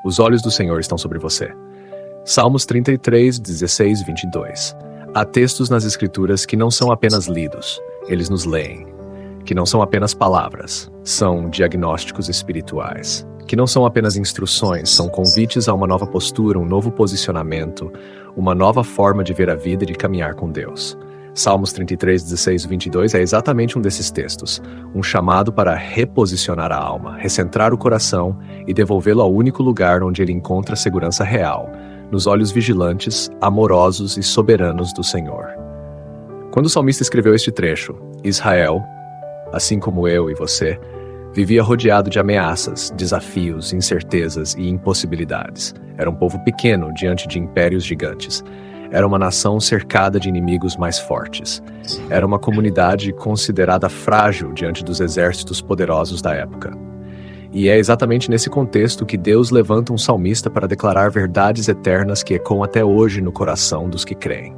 Os olhos do Senhor estão sobre você. Salmos 33, 16, 22. Há textos nas Escrituras que não são apenas lidos, eles nos leem. Que não são apenas palavras, são diagnósticos espirituais. Que não são apenas instruções, são convites a uma nova postura, um novo posicionamento, uma nova forma de ver a vida e de caminhar com Deus. Salmos 33, 16 e 22 é exatamente um desses textos, um chamado para reposicionar a alma, recentrar o coração e devolvê-lo ao único lugar onde ele encontra segurança real, nos olhos vigilantes, amorosos e soberanos do Senhor. Quando o salmista escreveu este trecho, Israel, assim como eu e você, vivia rodeado de ameaças, desafios, incertezas e impossibilidades. Era um povo pequeno diante de impérios gigantes. Era uma nação cercada de inimigos mais fortes. Era uma comunidade considerada frágil diante dos exércitos poderosos da época. E é exatamente nesse contexto que Deus levanta um salmista para declarar verdades eternas que ecoam até hoje no coração dos que creem.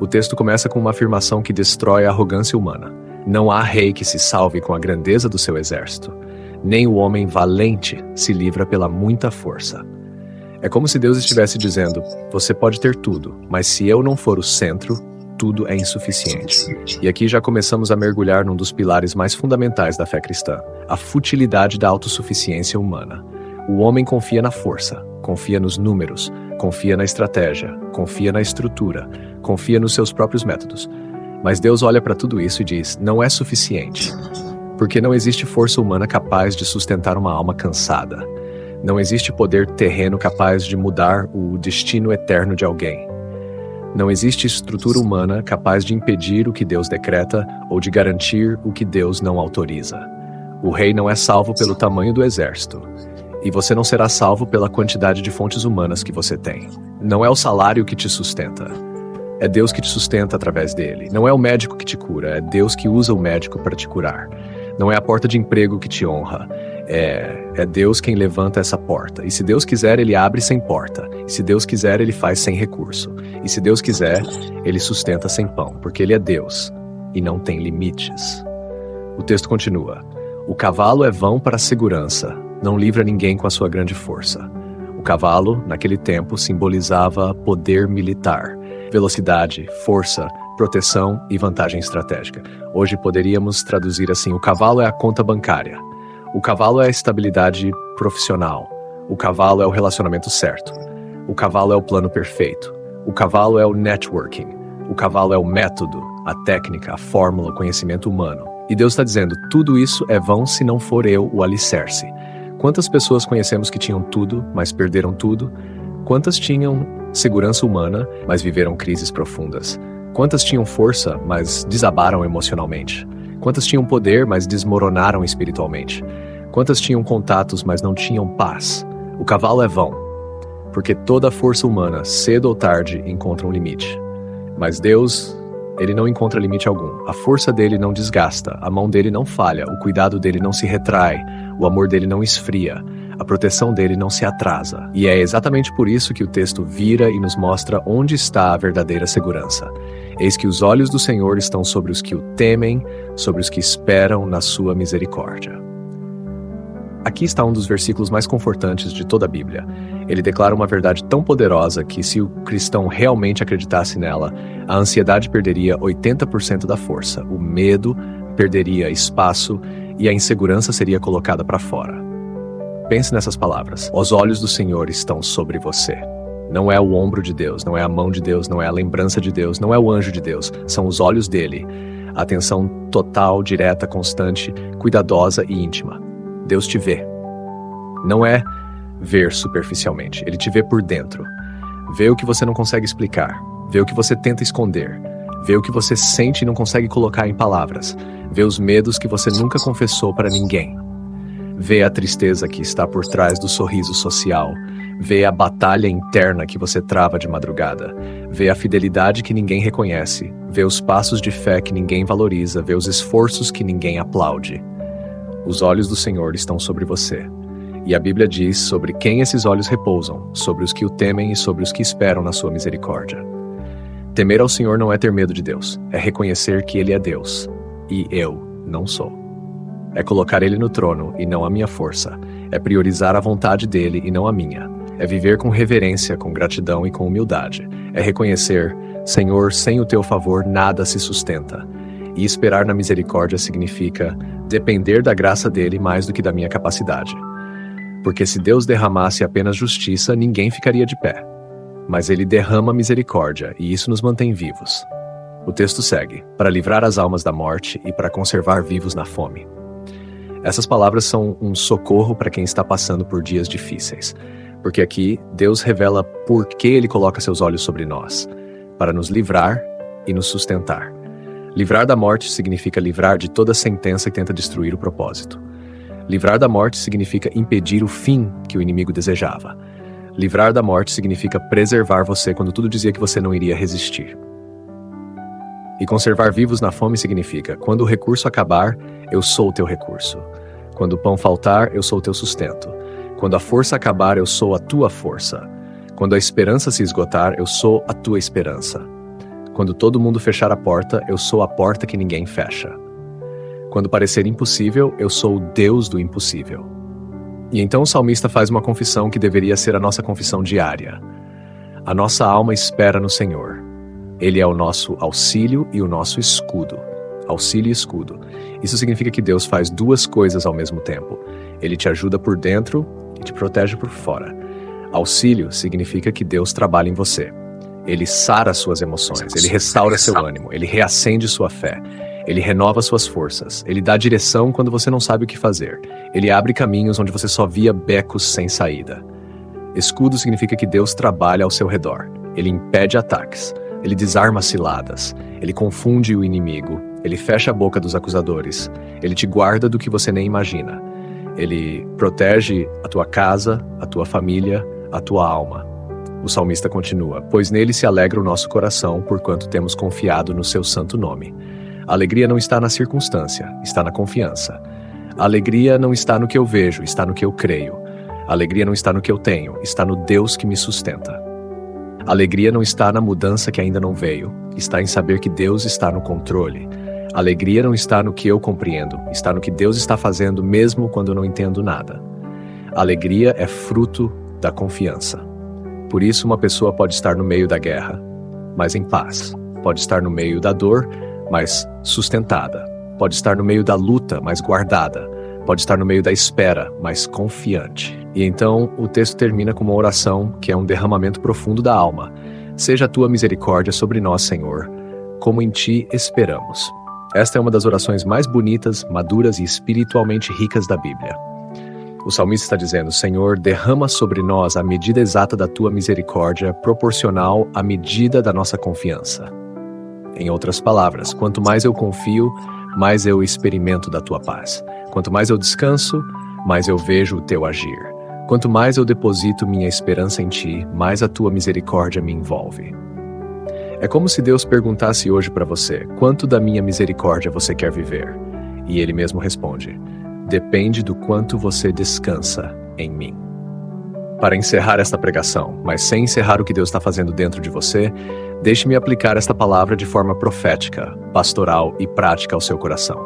O texto começa com uma afirmação que destrói a arrogância humana. Não há rei que se salve com a grandeza do seu exército. Nem o homem valente se livra pela muita força. É como se Deus estivesse dizendo, você pode ter tudo, mas se eu não for o centro, tudo é insuficiente. E aqui já começamos a mergulhar num dos pilares mais fundamentais da fé cristã, a futilidade da autossuficiência humana. O homem confia na força, confia nos números, confia na estratégia, confia na estrutura, confia nos seus próprios métodos. Mas Deus olha para tudo isso e diz, não é suficiente, porque não existe força humana capaz de sustentar uma alma cansada. Não existe poder terreno capaz de mudar o destino eterno de alguém. Não existe estrutura humana capaz de impedir o que Deus decreta ou de garantir o que Deus não autoriza. O rei não é salvo pelo tamanho do exército. E você não será salvo pela quantidade de fontes humanas que você tem. Não é o salário que te sustenta. É Deus que te sustenta através dele. Não é o médico que te cura, é Deus que usa o médico para te curar. Não é a porta de emprego que te honra. É Deus quem levanta essa porta. E se Deus quiser, Ele abre sem porta. E se Deus quiser, Ele faz sem recurso. E se Deus quiser, Ele sustenta sem pão, porque Ele é Deus e não tem limites. O texto continua. O cavalo é vão para a segurança, não livra ninguém com a sua grande força. O cavalo, naquele tempo, simbolizava poder militar, velocidade, força, proteção e vantagem estratégica. Hoje poderíamos traduzir assim, o cavalo é a conta bancária. O cavalo é a estabilidade profissional. O cavalo é o relacionamento certo. O cavalo é o plano perfeito. O cavalo é o networking. O cavalo é o método, a técnica, a fórmula, o conhecimento humano. E Deus está dizendo, tudo isso é vão se não for eu o alicerce. Quantas pessoas conhecemos que tinham tudo, mas perderam tudo? Quantas tinham segurança humana, mas viveram crises profundas? Quantas tinham força, mas desabaram emocionalmente? Quantas tinham poder, mas desmoronaram espiritualmente? Quantas tinham contatos, mas não tinham paz? O cavalo é vão, porque toda a força humana, cedo ou tarde, encontra um limite. Mas Deus, Ele não encontra limite algum. A força dele não desgasta, a mão dele não falha, o cuidado dele não se retrai, o amor dele não esfria, a proteção dele não se atrasa. E é exatamente por isso que o texto vira e nos mostra onde está a verdadeira segurança. Eis que os olhos do Senhor estão sobre os que o temem, sobre os que esperam na sua misericórdia. Aqui está um dos versículos mais confortantes de toda a Bíblia. Ele declara uma verdade tão poderosa que, se o cristão realmente acreditasse nela, a ansiedade perderia 80% da força, o medo perderia espaço e a insegurança seria colocada para fora. Pense nessas palavras. Os olhos do Senhor estão sobre você. Não é o ombro de Deus, não é a mão de Deus, não é a lembrança de Deus, não é o anjo de Deus. São os olhos dele. A atenção total, direta, constante, cuidadosa e íntima. Deus te vê. Não é ver superficialmente. Ele te vê por dentro. Vê o que você não consegue explicar. Vê o que você tenta esconder. Vê o que você sente e não consegue colocar em palavras. Vê os medos que você nunca confessou para ninguém. Vê a tristeza que está por trás do sorriso social. Vê a batalha interna que você trava de madrugada. Vê a fidelidade que ninguém reconhece. Vê os passos de fé que ninguém valoriza. Vê os esforços que ninguém aplaude. Os olhos do Senhor estão sobre você. E a Bíblia diz sobre quem esses olhos repousam, sobre os que o temem e sobre os que esperam na sua misericórdia. Temer ao Senhor não é ter medo de Deus, é reconhecer que Ele é Deus, e eu não sou. É colocar Ele no trono e não a minha força. É priorizar a vontade dele e não a minha. É viver com reverência, com gratidão e com humildade. É reconhecer, Senhor, sem o teu favor nada se sustenta. E esperar na misericórdia significa depender da graça dele mais do que da minha capacidade. Porque se Deus derramasse apenas justiça, ninguém ficaria de pé. Mas ele derrama misericórdia, e isso nos mantém vivos. O texto segue, para livrar as almas da morte e para conservar vivos na fome. Essas palavras são um socorro para quem está passando por dias difíceis. Porque aqui, Deus revela por que ele coloca seus olhos sobre nós, para nos livrar e nos sustentar. Livrar da morte significa livrar de toda sentença que tenta destruir o propósito. Livrar da morte significa impedir o fim que o inimigo desejava. Livrar da morte significa preservar você quando tudo dizia que você não iria resistir. E conservar vivos na fome significa, quando o recurso acabar, eu sou o teu recurso. Quando o pão faltar, eu sou o teu sustento. Quando a força acabar, eu sou a tua força. Quando a esperança se esgotar, eu sou a tua esperança. Quando todo mundo fechar a porta, eu sou a porta que ninguém fecha. Quando parecer impossível, eu sou o Deus do impossível. E então o salmista faz uma confissão que deveria ser a nossa confissão diária. A nossa alma espera no Senhor. Ele é o nosso auxílio e o nosso escudo. Auxílio e escudo. Isso significa que Deus faz duas coisas ao mesmo tempo. Ele te ajuda por dentro e te protege por fora. Auxílio significa que Deus trabalha em você. Ele sara suas emoções, ele restaura seu ânimo, ele reacende sua fé, ele renova suas forças, ele dá direção quando você não sabe o que fazer, ele abre caminhos onde você só via becos sem saída. Escudo significa que Deus trabalha ao seu redor, ele impede ataques, ele desarma ciladas, ele confunde o inimigo, ele fecha a boca dos acusadores, ele te guarda do que você nem imagina, ele protege a tua casa, a tua família, a tua alma. O salmista continua, pois nele se alegra o nosso coração, porquanto temos confiado no seu santo nome. A alegria não está na circunstância, está na confiança. A alegria não está no que eu vejo, está no que eu creio. A alegria não está no que eu tenho, está no Deus que me sustenta. A alegria não está na mudança que ainda não veio, está em saber que Deus está no controle. A alegria não está no que eu compreendo, está no que Deus está fazendo mesmo quando eu não entendo nada. A alegria é fruto da confiança. Por isso, uma pessoa pode estar no meio da guerra, mas em paz. Pode estar no meio da dor, mas sustentada. Pode estar no meio da luta, mas guardada. Pode estar no meio da espera, mas confiante. E então, o texto termina com uma oração que é um derramamento profundo da alma. Seja a tua misericórdia sobre nós, Senhor, como em ti esperamos. Esta é uma das orações mais bonitas, maduras e espiritualmente ricas da Bíblia. O salmista está dizendo, Senhor, derrama sobre nós a medida exata da tua misericórdia, proporcional à medida da nossa confiança. Em outras palavras, quanto mais eu confio, mais eu experimento da tua paz. Quanto mais eu descanso, mais eu vejo o teu agir. Quanto mais eu deposito minha esperança em ti, mais a tua misericórdia me envolve. É como se Deus perguntasse hoje para você, quanto da minha misericórdia você quer viver? E ele mesmo responde, depende do quanto você descansa em mim. Para encerrar esta pregação, mas sem encerrar o que Deus está fazendo dentro de você, deixe-me aplicar esta palavra de forma profética, pastoral e prática ao seu coração.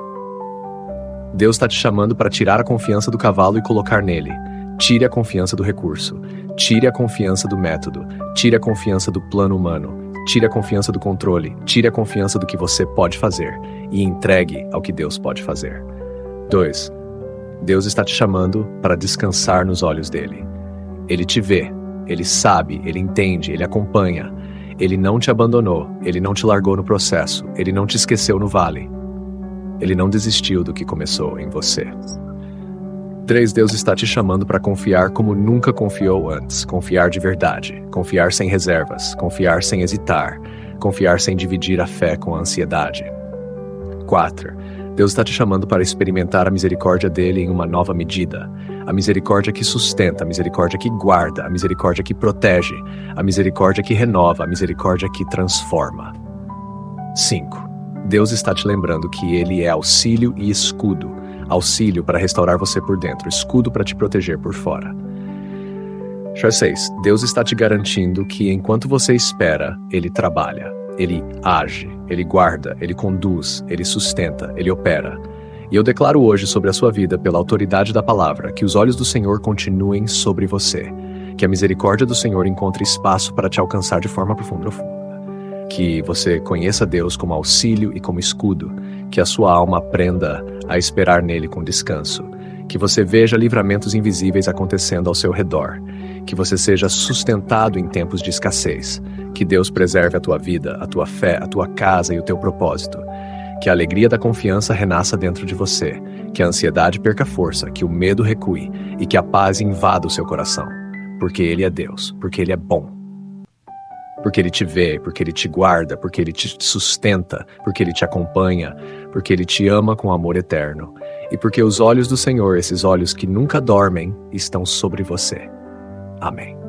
Deus está te chamando para tirar a confiança do cavalo e colocar nele. Tire a confiança do recurso. Tire a confiança do método. Tire a confiança do plano humano. Tire a confiança do controle. Tire a confiança do que você pode fazer. E entregue ao que Deus pode fazer. 2. Deus está te chamando para descansar nos olhos dele. Ele te vê, ele sabe, ele entende, ele acompanha. Ele não te abandonou, ele não te largou no processo, ele não te esqueceu no vale. Ele não desistiu do que começou em você. 3. Deus está te chamando para confiar como nunca confiou antes. Confiar de verdade, confiar sem reservas, confiar sem hesitar, confiar sem dividir a fé com a ansiedade. 4. Deus está te chamando para experimentar a misericórdia dele em uma nova medida. A misericórdia que sustenta, a misericórdia que guarda, a misericórdia que protege, a misericórdia que renova, a misericórdia que transforma. 5. Deus está te lembrando que ele é auxílio e escudo. Auxílio para restaurar você por dentro, escudo para te proteger por fora. 6. Deus está te garantindo que enquanto você espera, ele trabalha. Ele age, ele guarda, ele conduz, ele sustenta, ele opera. E eu declaro hoje sobre a sua vida, pela autoridade da palavra, que os olhos do Senhor continuem sobre você, que a misericórdia do Senhor encontre espaço para te alcançar de forma profunda, que você conheça Deus como auxílio e como escudo, que a sua alma aprenda a esperar nele com descanso, que você veja livramentos invisíveis acontecendo ao seu redor, que você seja sustentado em tempos de escassez, que Deus preserve a tua vida, a tua fé, a tua casa e o teu propósito, que a alegria da confiança renasça dentro de você, que a ansiedade perca força, que o medo recue e que a paz invada o seu coração, porque Ele é Deus, porque Ele é bom, porque Ele te vê, porque Ele te guarda, porque Ele te sustenta, porque Ele te acompanha, porque Ele te ama com amor eterno, e porque os olhos do Senhor, esses olhos que nunca dormem, estão sobre você. Amém.